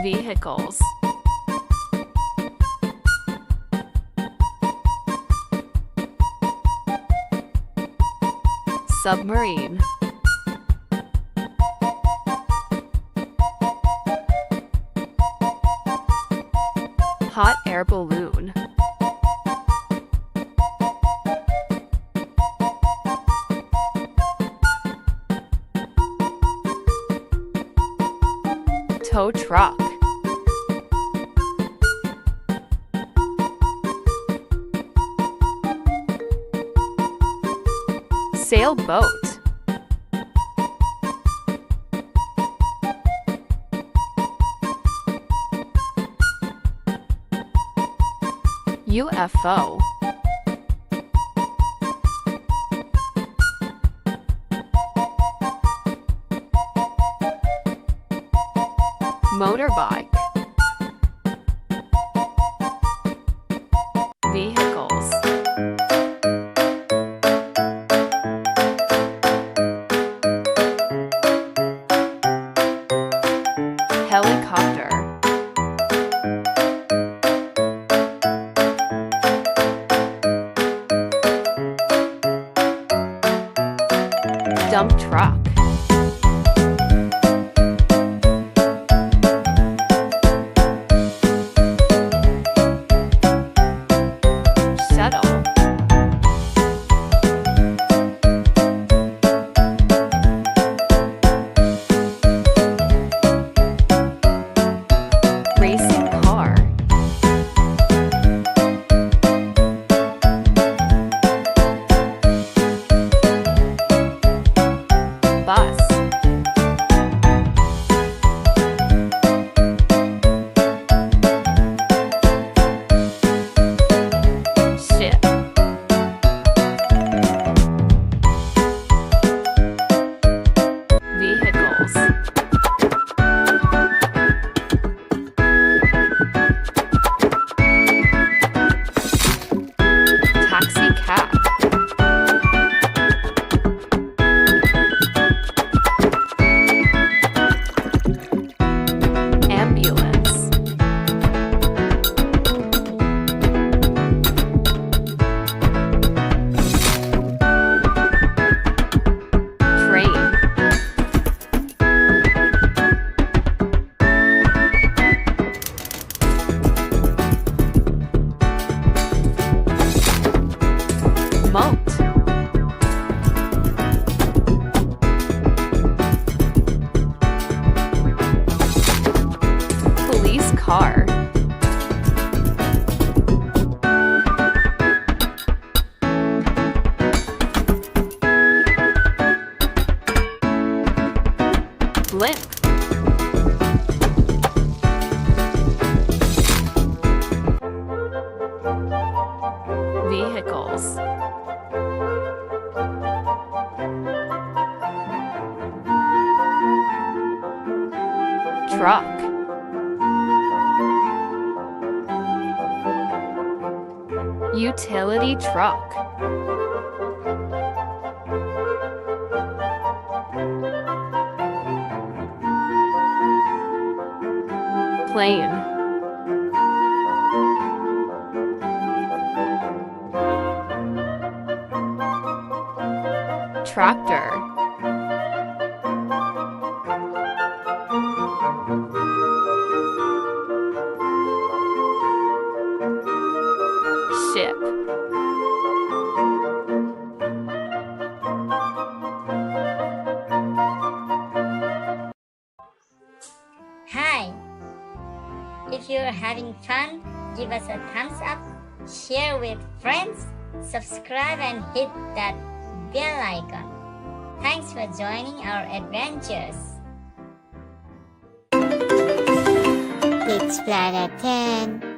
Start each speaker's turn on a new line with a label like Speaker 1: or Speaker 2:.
Speaker 1: Vehicles. Submarine. Hot air balloon. Tow truck. Sailboat. UFO. Motorbike. Vehicles. Helicopter. Dump truck. Shuttle. Racing car. Bus. Ship. Vehicles. Taxi cab. Ambulance. Train. Moat. Police car. Blimp. Vehicles. Truck. Utility truck. Plane. Tractor. Ship.
Speaker 2: Hi! If you're having fun, give us a thumbs up, share with friends, subscribe and hit that bell icon. Thanks for joining our adventures.
Speaker 3: It's Planet 10.